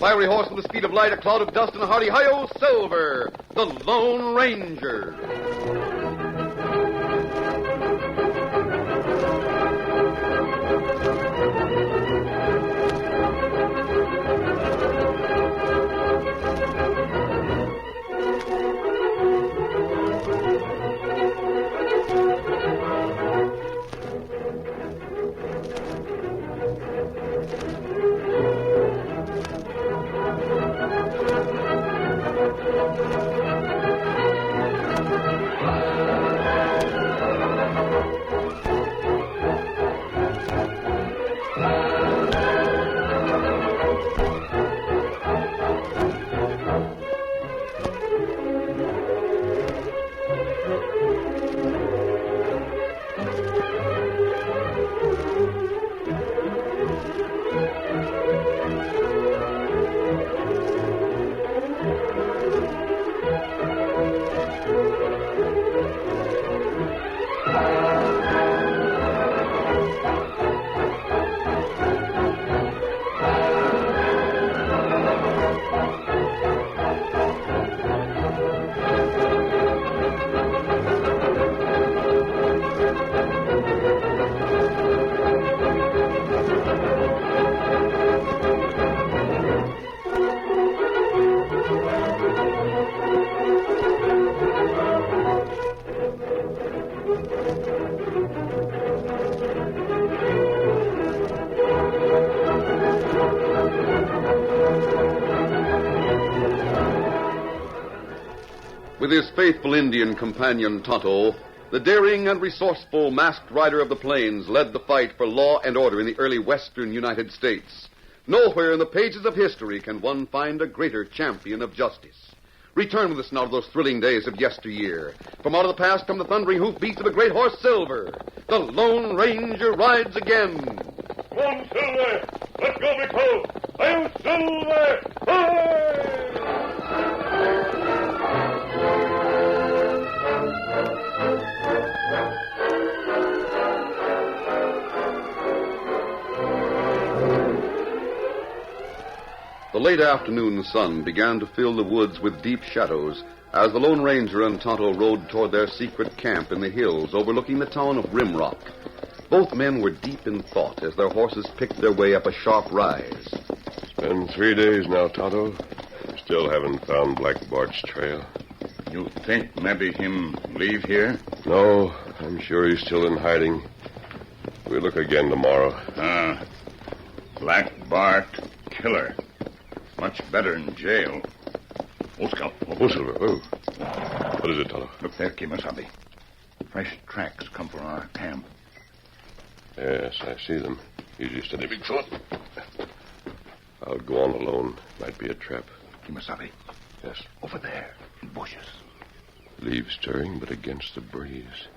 fiery horse with the speed of light, a cloud of dust, and a hearty hi-yo, Silver, the Lone Ranger. With his faithful Indian companion Tonto, the daring and resourceful masked rider of the plains led the fight for law and order in the early western United States. Nowhere in the pages of history can one find a greater champion of justice. Return with us now to those thrilling days of yesteryear. From out of the past come the thundering hoofbeats of a great horse, Silver. The Lone Ranger rides again. Come on, Silver! Let's go, big fellow! I'm Silver! Hooray! The late afternoon sun began to fill the woods with deep shadows as the Lone Ranger and Tonto rode toward their secret camp in the hills overlooking the town of Rimrock. Both men were deep in thought as their horses picked their way up a sharp rise. It's been 3 days now, Tonto. Still haven't found Black Bart's trail. You think maybe him leave here? No, I'm sure he's still in hiding. We'll look again tomorrow. Black Bart, killer. Much better in jail. Oh, Scout. Oh, Silver. Oh. What is it, Tonto? Look there, Kimasabi. Fresh tracks come from our camp. Yes, I see them. Easy, steady, big foot. I'll go on alone. Might be a trap. Kimasabi. Yes. Over there, in bushes. Leaves stirring, but against the breeze.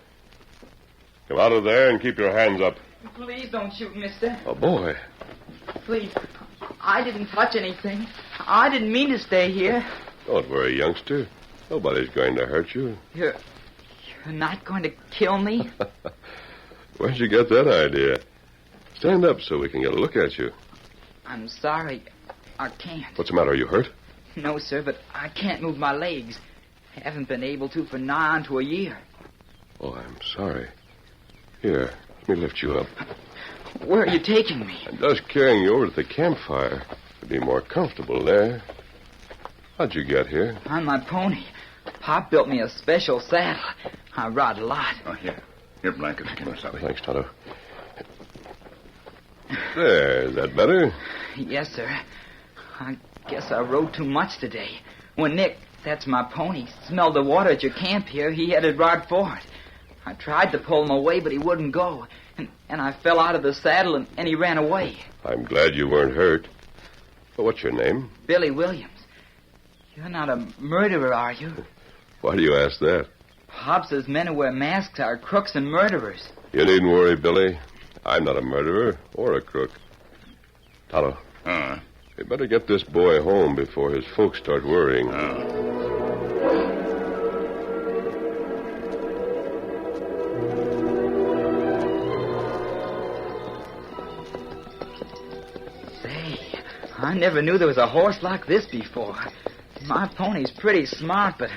Come out of there and keep your hands up. Please don't shoot, mister. Oh, boy. Please. I didn't touch anything. I didn't mean to stay here. Don't worry, youngster. Nobody's going to hurt you. You're not going to kill me? Where'd you get that idea? Stand up so we can get a look at you. I'm sorry. I can't. What's the matter? Are you hurt? No, sir, but I can't move my legs. Haven't been able to for nigh on to a year. Oh, I'm sorry. Here, let me lift you up. Where are you taking me? I'm just carrying you over to the campfire. You'd be more comfortable there. How'd you get here? On my pony. Pop built me a special saddle. I ride a lot. Oh, here. Here, blankets, Kimasabi. Thanks, Tonto. There, is that better? Yes, sir. I guess I rode too much today. When Nick, that's my pony, smelled the water at your camp here, he headed right for it. I tried to pull him away, but he wouldn't go. And I fell out of the saddle, and he ran away. I'm glad you weren't hurt. Well, what's your name? Billy Williams. You're not a murderer, are you? Why do you ask that? Pop says men who wear masks are crooks and murderers. You needn't worry, Billy. I'm not a murderer or a crook. Tonto. You better get this boy home before his folks start worrying. I never knew there was a horse like this before. My pony's pretty smart, but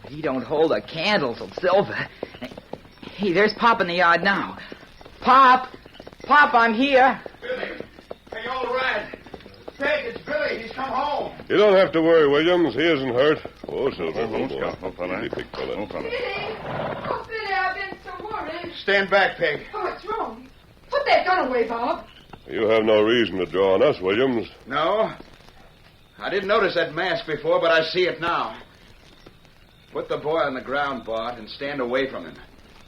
he don't hold a candle till silver. Hey, there's Pop in the yard now. Pop! Pop, I'm here. Billy, are you all right? Peg, it's Billy. He's come home. You don't have to worry, Williams. He isn't hurt. Oh, Silver. Oh, Scout. Oh, fella. Easy, big fella. Oh, fella. Billy! Oh, Billy, I've been so worried. Stand back, Peg. Oh, what's wrong? Put that gun away, Bob. You have no reason to draw on us, Williams. No. I didn't notice that mask before, but I see it now. Put the boy on the ground, Bart, and stand away from him.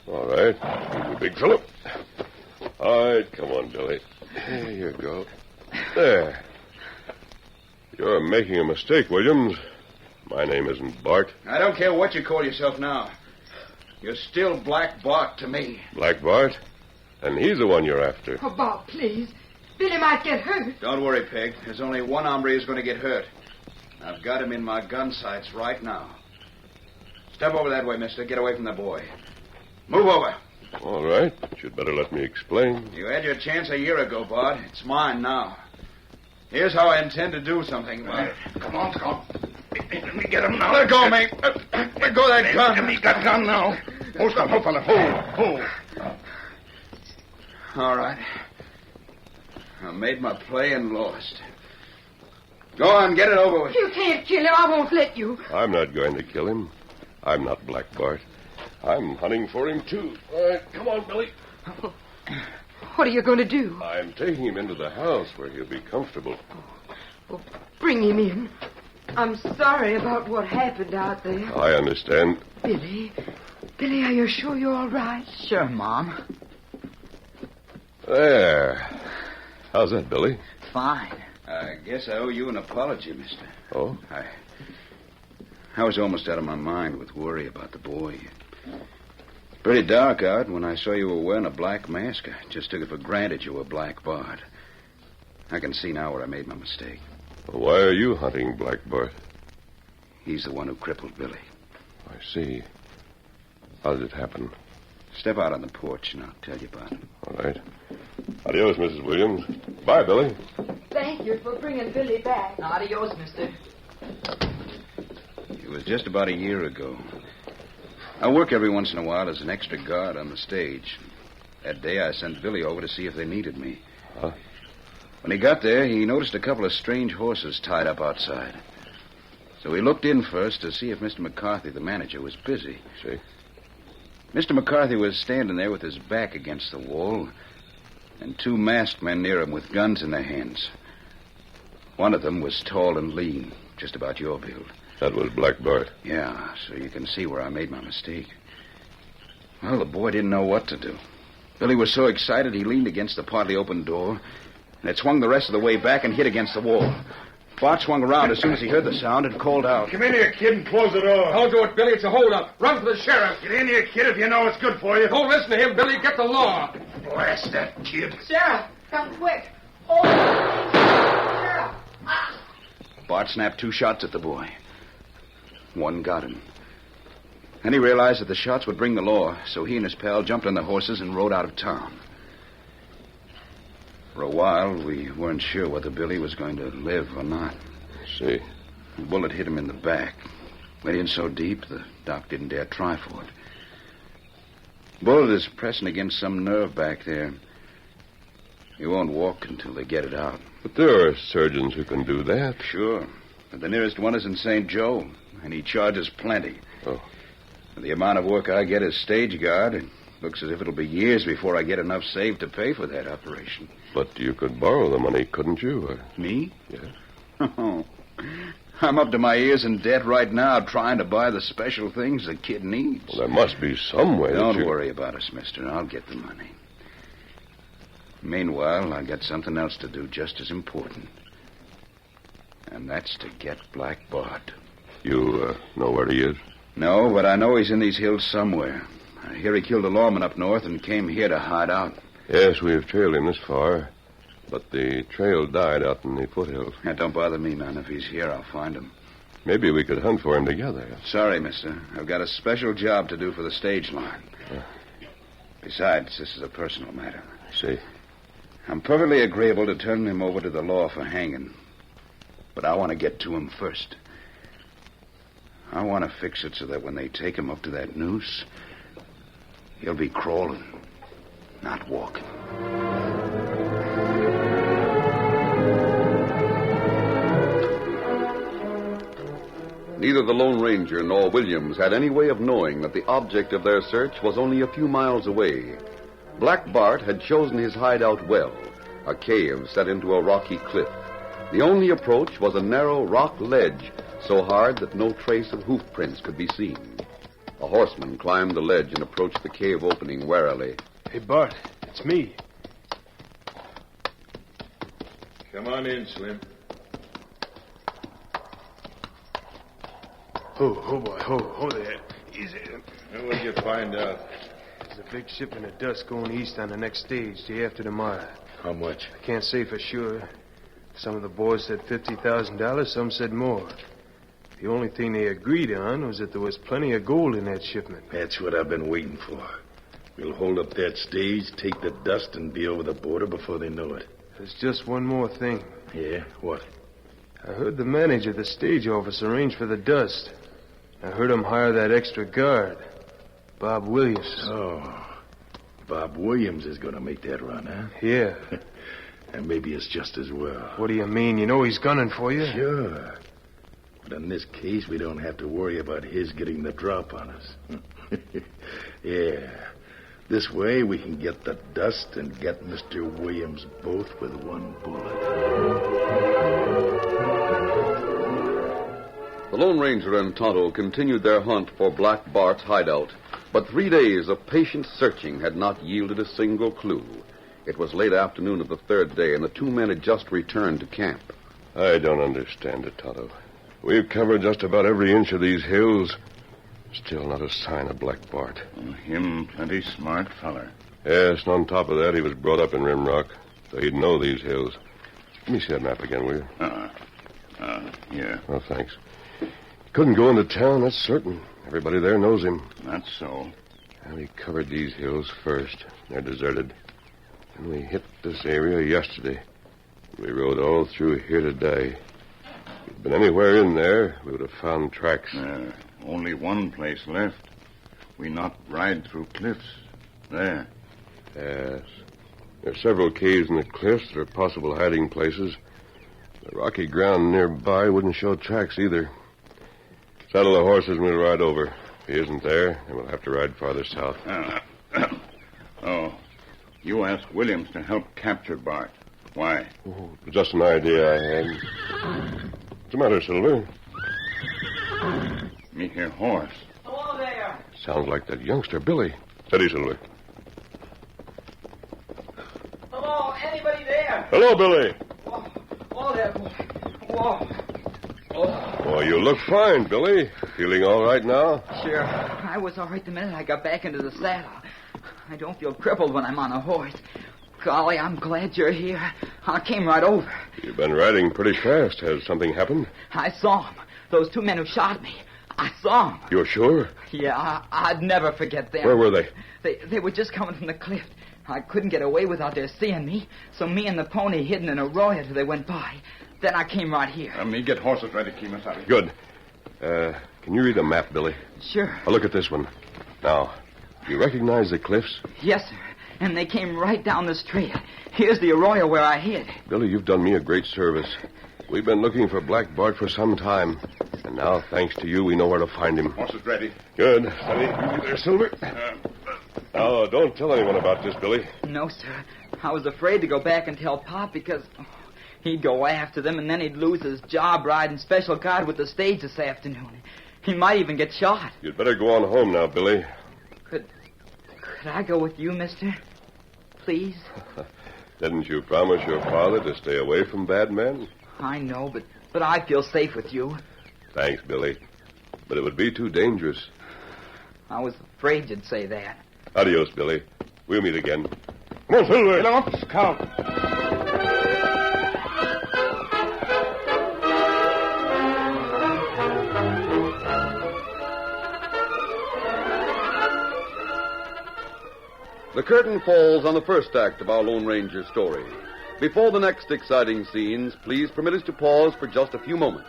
All right. Easy, big fella. All right, come on, Billy. There you go. There. You're making a mistake, Williams. My name isn't Bart. I don't care what you call yourself now. You're still Black Bart to me. Black Bart? And he's the one you're after. Oh, Bob, please. Billy might get hurt. Don't worry, Peg. There's only one hombre who's going to get hurt. I've got him in my gun sights right now. Step over that way, mister. Get away from the boy. Move over. All right. But you'd better let me explain. You had your chance a year ago, Bart. It's mine now. Here's how I intend to do something about it. Come on, Scout. Let me get him now. Let go, mate. Let go of that gun. Let me got gun now. Hold, Scout. Hold, fella. Hold. All right. I made my play and lost. Go on, get it over with. You can't kill him. I won't let you. I'm not going to kill him. I'm not Black Bart. I'm hunting for him, too. All right, come on, Billy. What are you going to do? I'm taking him into the house where he'll be comfortable. Well, bring him in. I'm sorry about what happened out there. I understand. Billy, are you sure you're all right? Sure, Mom. There. How's that, Billy? Fine. I guess I owe you an apology, mister. Oh? I was almost out of my mind with worry about the boy. Pretty dark out. When I saw you were wearing a black mask, I just took it for granted you were Black Bart. I can see now where I made my mistake. Why are you hunting Black Bart? He's the one who crippled Billy. I see. How did it happen? Step out on the porch and I'll tell you about it. All right. Adios, Mrs. Williams. Bye, Billy. Thank you for bringing Billy back. Adios, mister. It was just about a year ago. I work every once in a while as an extra guard on the stage. That day I sent Billy over to see if they needed me. Huh? When he got there, he noticed a couple of strange horses tied up outside. So he looked in first to see if Mr. McCarthy, the manager, was busy. See? Mr. McCarthy was standing there with his back against the wall, and two masked men near him with guns in their hands. One of them was tall and lean, just about your build. That was Black Bart. Yeah, so you can see where I made my mistake. Well, the boy didn't know what to do. Billy was so excited he leaned against the partly open door, and it swung the rest of the way back and hit against the wall. Bart swung around as soon as he heard the sound and called out. Come in here, kid, and close the door. Don't do it, Billy. It's a holdup. Run for the sheriff. Get in here, kid, if you know what's good for you. Don't listen to him, Billy. Get the law. Blast that kid. Sheriff, come quick. Oh, Sheriff. Ah. Bart snapped two shots at the boy. One got him. Then he realized that the shots would bring the law, so he and his pal jumped on the horses and rode out of town. For a while, we weren't sure whether Billy was going to live or not. See. A bullet hit him in the back. Went in so deep, the doc didn't dare try for it. Bullet is pressing against some nerve back there. He won't walk until they get it out. But there are surgeons who can do that. Sure. But the nearest one is in St. Joe, and he charges plenty. Oh. For the amount of work I get as stage guard, it looks as if it'll be years before I get enough saved to pay for that operation. But you could borrow the money, couldn't you? Me? Yeah. Oh. I'm up to my ears in debt right now trying to buy the special things the kid needs. Well, there must be some way. Don't worry about us, mister. I'll get the money. Meanwhile, I got something else to do just as important. And that's to get Black Bart. You know where he is? No, but I know he's in these hills somewhere. I hear he killed a lawman up north and came here to hide out. Yes, we've trailed him this far. But the trail died out in the foothills. That don't bother me none. If he's here, I'll find him. Maybe we could hunt for him together. Sorry, mister. I've got a special job to do for the stage line. Besides, this is a personal matter. See. I'm perfectly agreeable to turn him over to the law for hanging. But I want to get to him first. I want to fix it so that when they take him up to that noose, he'll be crawling, not walking. Neither the Lone Ranger nor Williams had any way of knowing that the object of their search was only a few miles away. Black Bart had chosen his hideout well, a cave set into a rocky cliff. The only approach was a narrow rock ledge, so hard that no trace of hoof prints could be seen. A horseman climbed the ledge and approached the cave opening warily. Hey, Bart, it's me. Come on in, Slim. Oh, boy, oh there. Easy. And what'd you find out? There's a big shipment of dust going east on the next stage, day after tomorrow. How much? I can't say for sure. Some of the boys said $50,000, some said more. The only thing they agreed on was that there was plenty of gold in that shipment. That's what I've been waiting for. We'll hold up that stage, take the dust, and be over the border before they know it. There's just one more thing. Yeah? What? I heard the manager of the stage office arrange for the dust. I heard him hire that extra guard, Bob Williams. Oh, Bob Williams is going to make that run, huh? Yeah. And maybe it's just as well. What do you mean? You know he's gunning for you? Sure. But in this case, we don't have to worry about his getting the drop on us. Yeah. This way, we can get the dust and get Mr. Williams both with one bullet. The Lone Ranger and Tonto continued their hunt for Black Bart's hideout, but 3 days of patient searching had not yielded a single clue. It was late afternoon of the third day, and the two men had just returned to camp. I don't understand it, Tonto. We've covered just about every inch of these hills. Still not a sign of Black Bart. Him plenty smart feller. Yes, and on top of that, he was brought up in Rim Rock, so he'd know these hills. Let me see that map again, will you? Yeah. Oh, thanks. Couldn't go into town, that's certain. Everybody there knows him. That's so. And we covered these hills first. They're deserted. And we hit this area yesterday. We rode all through here today. If we'd been anywhere in there, we would have found tracks. Only one place left. We not ride through cliffs. There. Yes. There are several caves in the cliffs that are possible hiding places. The rocky ground nearby wouldn't show tracks either. Saddle the horses and we'll ride over. If he isn't there, then we'll have to ride farther south. You asked Williams to help capture Bart. Why? Oh, just an idea I had. What's the matter, Silver? Me hear horse. Hello there. Sounds like that youngster, Billy. Steady, Silver. Hello, anybody there? Hello, Billy. Oh, there. Whoa. Oh, you look fine, Billy. Feeling all right now? Sure. I was all right the minute I got back into the saddle. I don't feel crippled when I'm on a horse. Golly, I'm glad you're here. I came right over. You've been riding pretty fast. Has something happened? I saw them. Those two men who shot me. I saw them. You're sure? Yeah, I'd never forget them. Where were they? They were just coming from the cliff. I couldn't get away without their seeing me, so me and the pony hidden in a arroyo till they went by. Then I came right here. Me get horses ready, Kemosabe. Good. Can you read a map, Billy? Sure. I'll look at this one. Now, you recognize the cliffs? Yes, sir. And they came right down this trail. Here's the arroyo where I hid. Billy, you've done me a great service. We've been looking for Black Bart for some time. And now, thanks to you, we know where to find him. Horses ready. Good. Steady. You there, Silver? Now, don't tell anyone about this, Billy. No, sir. I was afraid to go back and tell Pop because he'd go after them and then he'd lose his job riding special guard with the stage this afternoon. He might even get shot. You'd better go on home now, Billy. Could I go with you, mister? Please? Didn't you promise your father to stay away from bad men? I know, but I feel safe with you. Thanks, Billy. But it would be too dangerous. I was afraid you'd say that. Adios, Billy. We'll meet again. Come on, Silver. Get up, Scout. The curtain falls on the first act of our Lone Ranger story. Before the next exciting scenes, please permit us to pause for just a few moments.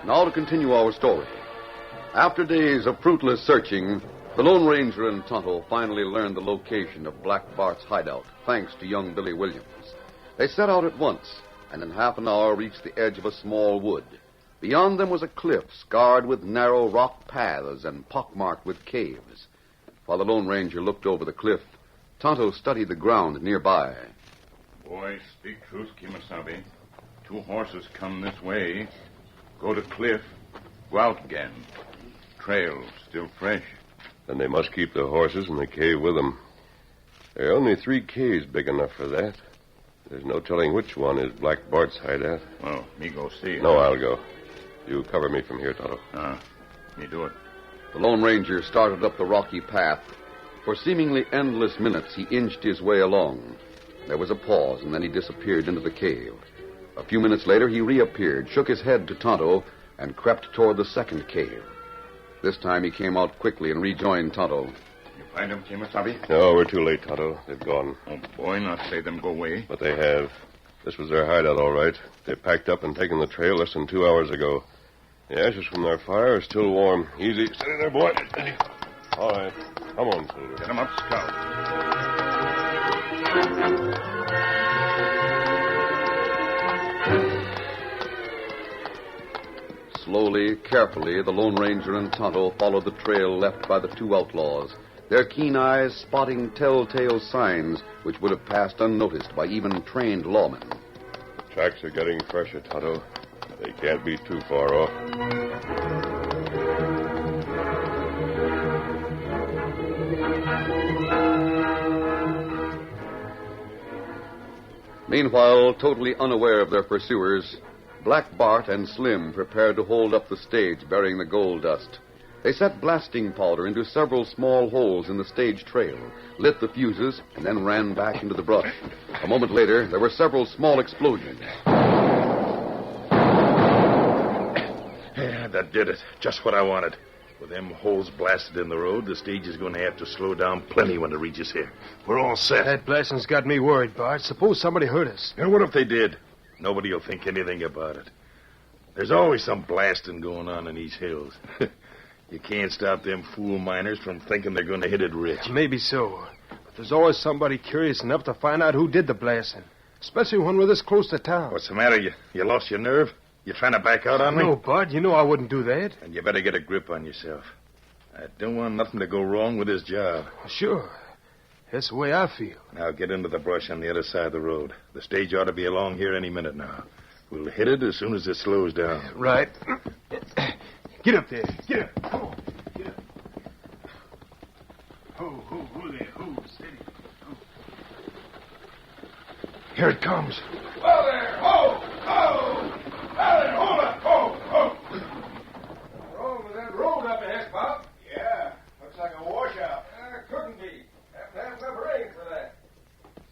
Now to continue our story. After days of fruitless searching, the Lone Ranger and Tonto finally learned the location of Black Bart's hideout, thanks to young Billy Williams. They set out at once, and in half an hour reached the edge of a small wood. Beyond them was a cliff scarred with narrow rock paths and pockmarked with caves. While the Lone Ranger looked over the cliff, Tonto studied the ground nearby. Boy, speak truth, Kimasabi. 2 horses come this way. Go to cliff. Go out again. Trail still fresh. Then they must keep the horses in the cave with them. There are only 3 caves big enough for that. There's no telling which one is Black Bart's hideout. Well, me go see. No, I'll go. You cover me from here, Tonto. Me do it. The Lone Ranger started up the rocky path. For seemingly endless minutes, he inched his way along. There was a pause, and then he disappeared into the cave. A few minutes later, he reappeared, shook his head to Tonto, and crept toward the second cave. This time he came out quickly and rejoined Tonto. You find them, Kimasabi? No, we're too late, Tonto. They've gone. Oh, boy, not say them go away. But they have. This was their hideout, all right. They packed up and taken the trail less than 2 hours ago. The ashes from their fire are still warm. Easy. Steady there, boy. Steady. All right. Come on, Silver. Get them up, Scout. Slowly, carefully, the Lone Ranger and Tonto followed the trail left by the 2 outlaws, their keen eyes spotting telltale signs which would have passed unnoticed by even trained lawmen. The tracks are getting fresher, Tonto. They can't be too far off. Meanwhile, totally unaware of their pursuers, Black Bart and Slim prepared to hold up the stage bearing the gold dust. They set blasting powder into several small holes in the stage trail, lit the fuses, and then ran back into the brush. A moment later, there were several small explosions. Yeah, that did it. Just what I wanted. With them holes blasted in the road, the stage is going to have to slow down plenty when it reaches here. We're all set. That blasting's got me worried, Bart. Suppose somebody hurt us. And what if they did? Nobody will think anything about it. There's always some blasting going on in these hills. You can't stop them fool miners from thinking they're going to hit it rich. Maybe so. But there's always somebody curious enough to find out who did the blasting. Especially when we're this close to town. What's the matter? You lost your nerve? You trying to back out on me? No, Bart. You know I wouldn't do that. And you better get a grip on yourself. I don't want nothing to go wrong with this job. Sure. That's the way I feel. Now get into the brush on the other side of the road. The stage ought to be along here any minute now. We'll hit it as soon as it slows down. Right. Get up there. Get up. Come on. Get up. Ho there. Ho, steady. Ho. Here it comes. Whoa there! Ho! Ho! Alan, hold up! Ho! Ho! What's wrong with that road up ahead, Bob? Yeah, looks like a washout. Couldn't be. Have to have enough rain for that.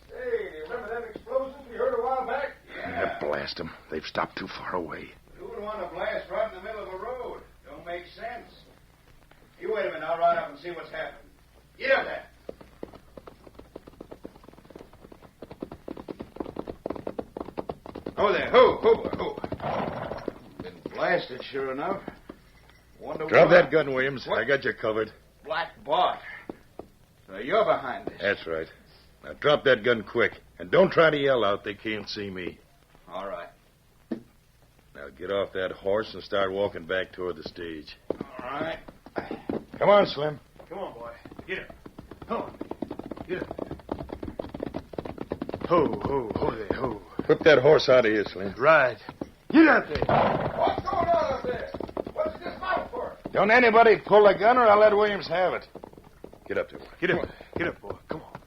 Hey, remember them explosions we heard a while back? Yeah, blast them. They've stopped too far away. Who would want to blast right in the middle of a road? Don't make sense. You wait a minute. I'll ride up and see what's happened. Get up there. Oh, there. Ho. Been blasted, sure enough. Wonder Drop why. that gun, Williams. What? I got you covered. Black Bart. So you're behind this. That's right. Now drop that gun quick. And don't try to yell out. They can't see me. All right. Get off that horse and start walking back toward the stage. All right. Come on, Slim. Come on, boy. Get up. Come on. Get up. Ho there, ho. Whip that horse out of here, Slim. Right. Get out there. What's going on up there? What's he dismount for? Don't anybody pull the gun or I'll let Williams have it. Get up there. Get up. Get up, boy. Come on.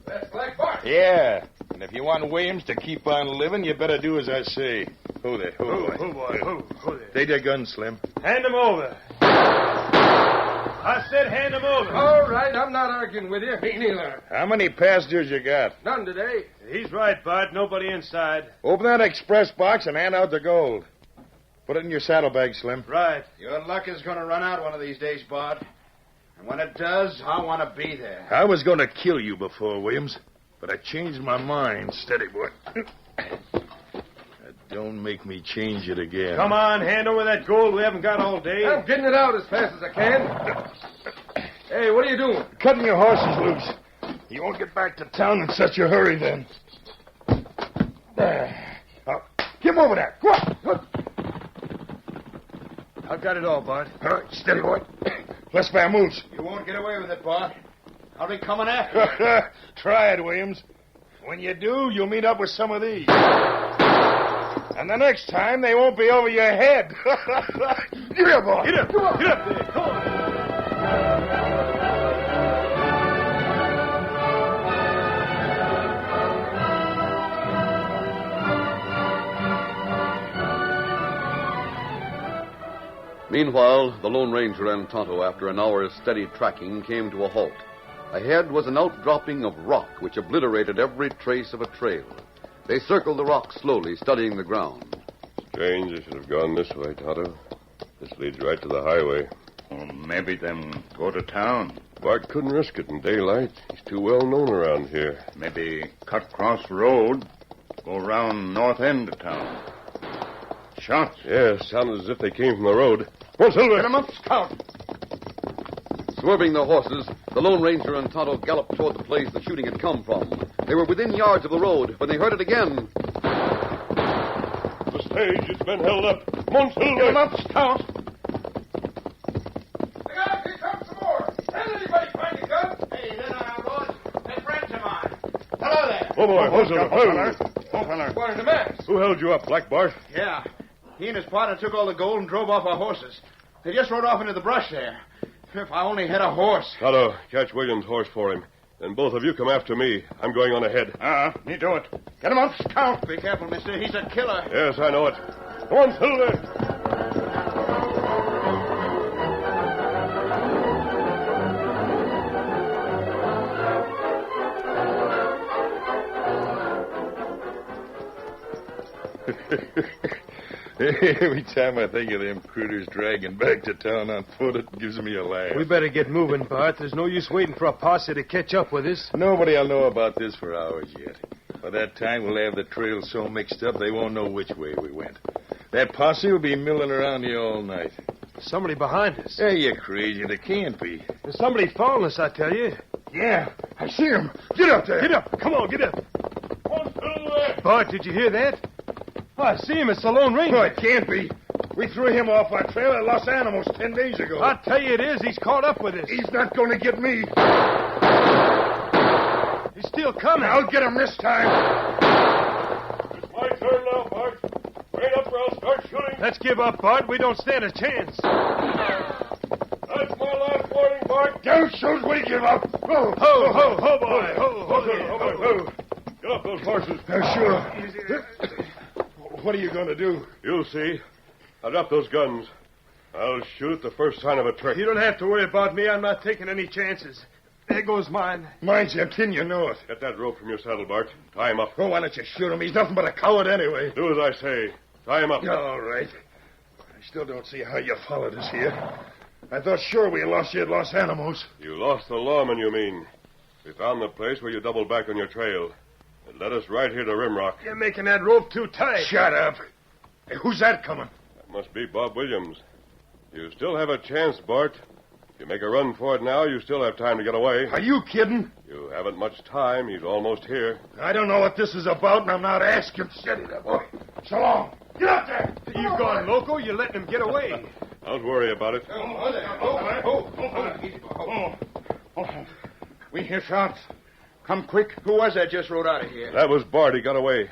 That's Black Bart. Yeah. And if you want Williams to keep on living, you better do as I say. Ho there, ho, Ho, boy. ho, boy. Ho there. Take your gun, Slim. Hand him over. I said hand him over. All right, I'm not arguing with you. Me neither. How many passengers you got? None today. He's right, Bart. Nobody inside. Open that express box and hand out the gold. Put it in your saddlebag, Slim. Right. Your luck is going to run out one of these days, Bart. And when it does, I want to be there. I was going to kill you before, Williams, but I changed my mind. Steady, boy. Don't make me change it again. Come on, hand over that gold we haven't got all day. I'm getting it out as fast as I can. Hey, what are you doing? Cutting your horses loose. You won't get back to town in such a hurry, then. There. Give him over there. Go on. I've got it all, Bart. All right, steady, boy. Let's vamoose. You won't get away with it, Bart. I'll be coming after you. Try it, Williams. When you do, you'll meet up with some of these. And the next time, they won't be over your head. Get here, boy. Get up. Get up there. Come on. Meanwhile, the Lone Ranger and Tonto, after an hour's steady tracking, came to a halt. Ahead was an outdropping of rock which obliterated every trace of a trail. They circled the rock slowly, studying the ground. Strange they should have gone this way, Tonto. This leads right to the highway. Well, maybe them go to town. Bart couldn't risk it in daylight. He's too well known around here. Maybe cut across road, go round north end of town. Shots. Yeah, sounded as if they came from the road. Come on, Silver. Get him up, Scout. Swerving their horses, the Lone Ranger and Tonto galloped toward the place the shooting had come from. They were within yards of the road when they heard it again. The stage has been held up. Come on, Silver. Get him up, Scout. Look out, here comes some more. Can anybody find a gun? Hey, they're not outlaws. They're friends of mine. Hello there. Oh, boy. Oh, Silver. One in the mask. Who held you up, Black Bart? Yeah. He and his partner took all the gold and drove off our horses. They just rode off into the brush there. If I only had a horse. Tonto, catch Williams' horse for him. Then both of you come after me. I'm going on ahead. Me do it. Get him up, Scout. Be careful, mister. He's a killer. Yes, I know it. Come on, Silver. Every time I think of them critters dragging back to town on foot, it gives me a laugh. We better get moving, Bart. There's no use waiting for a posse to catch up with us. Nobody'll know about this for hours yet. By that time, we'll have the trail so mixed up they won't know which way we went. That posse will be milling around here all night. Somebody behind us. Hey, you crazy. There can't be. There's somebody following us, I tell you. Yeah, I see him. Get up there. Get up. Come on, get up. Come on, Silver. Bart, did you hear that? Oh, I see him. It's the Lone Ranger. No, it can't be. We threw him off our trail at Los Animos 10 days ago. I'll tell you it is. He's caught up with us. He's not going to get me. He's still coming. I'll get him this time. It's my turn now, Bart. Rein up or I'll start shooting. Let's give up, Bart. We don't stand a chance. That's my last warning, Bart. Don't shoot, we give up. Ho, ho, ho, boy. Ho, ho, ho, ho. Get off those horses. Sure. What are you going to do? You'll see. I'll drop those guns. I'll shoot at the first sign of a trick. You don't have to worry about me. I'm not taking any chances. There goes mine. Mine's empty, and you know it. Get that rope from your saddle, Bart. Tie him up. Oh, why don't you shoot him? He's nothing but a coward anyway. Do as I say. Tie him up. All right. I still don't see how you followed us here. I thought sure we lost you at Los Animos. You lost the lawman, you mean. We found the place where you doubled back on your trail. It led us right here to Rimrock. You're making that rope too tight. Shut up. Hey, who's that coming? That must be Bob Williams. You still have a chance, Bart. If you make a run for it now, you still have time to get away. Are you kidding? You haven't much time. He's almost here. I don't know what this is about, and I'm not asking. Steady there, boy. So long. Get up there. You gone loco? You're letting him get away. Don't worry about it. We hear shots. Come quick. Who was that just rode out of here? That was Bart. He got away.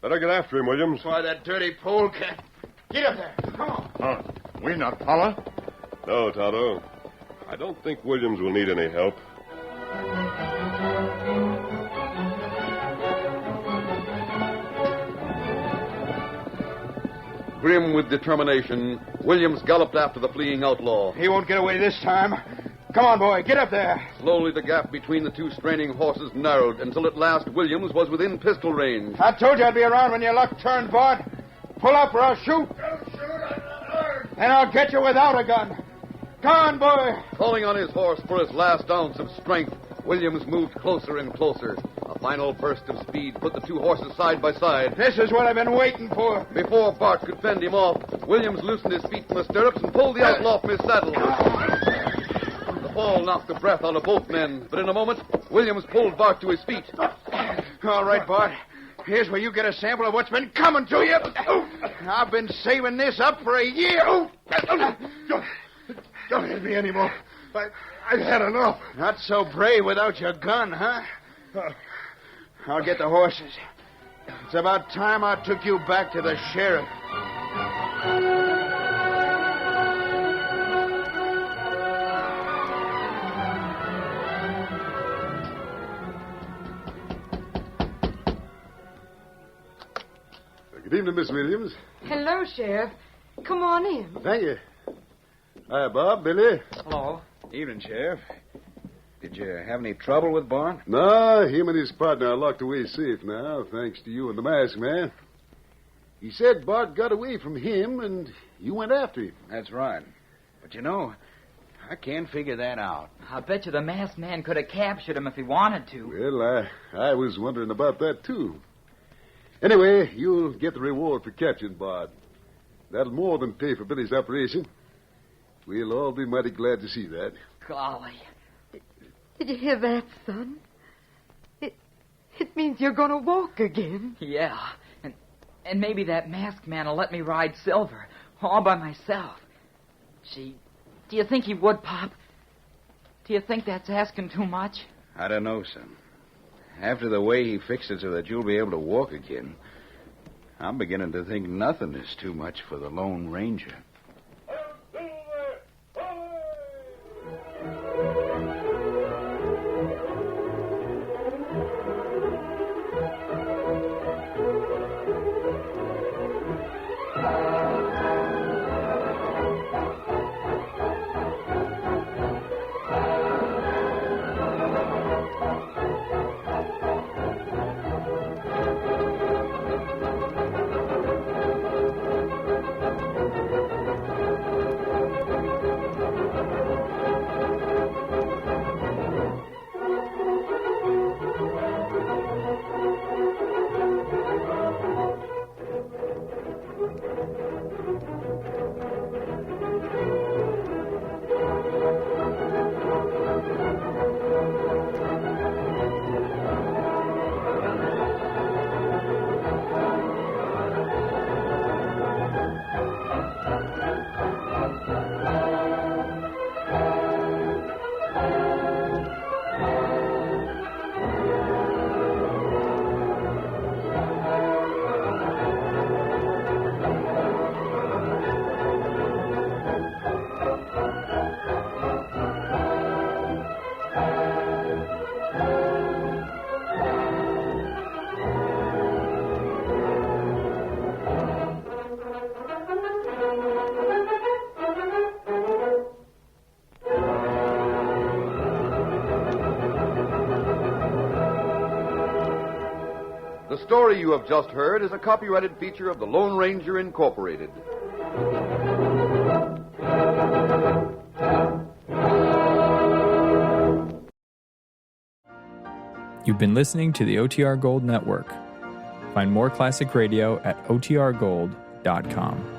Better get after him, Williams. Why, that dirty polecat. Get up there. Come on. We not follow? No, Tonto. I don't think Williams will need any help. Grim with determination, Williams galloped after the fleeing outlaw. He won't get away this time. Come on, boy. Get up there. Slowly, the gap between the two straining horses narrowed until at last Williams was within pistol range. I told you I'd be around when your luck turned, Bart. Pull up or I'll shoot. Don't shoot. I'm not armed. And I'll get you without a gun. Come on, boy. Calling on his horse for his last ounce of strength, Williams moved closer and closer. A final burst of speed put the two horses side by side. This is what I've been waiting for. Before Bart could fend him off, Williams loosened his feet from the stirrups and pulled the outlaw from his saddle. The fall knocked the breath out of both men, but in a moment, Williams pulled Bart to his feet. All right, Bart. Here's where you get a sample of what's been coming to you. I've been saving this up for a year. Don't hit me anymore. I've had enough. Not so brave without your gun, huh? I'll get the horses. It's about time I took you back to the sheriff. Good evening, Miss Williams. Hello, Sheriff. Come on in. Thank you. Hi, Bob, Billy. Hello. Evening, Sheriff. Did you have any trouble with Bart? No, him and his partner are locked away safe now, thanks to you and the masked man. He said Bart got away from him, and you went after him. That's right. But you know, I can't figure that out. I bet you the masked man could have captured him if he wanted to. Well, I was wondering about that, too. Anyway, you'll get the reward for capturing Bart. That'll more than pay for Billy's operation. We'll all be mighty glad to see that. Golly. Did you hear that, son? It means you're going to walk again. Yeah. And maybe that masked man will let me ride Silver, all by myself. Gee, do you think he would, Pop? Do you think that's asking too much? I don't know, son. After the way he fixed it so that you'll be able to walk again, I'm beginning to think nothing is too much for the Lone Ranger. The story you have just heard is a copyrighted feature of the Lone Ranger Incorporated. You've been listening to the OTR Gold Network. Find more classic radio at otrgold.com.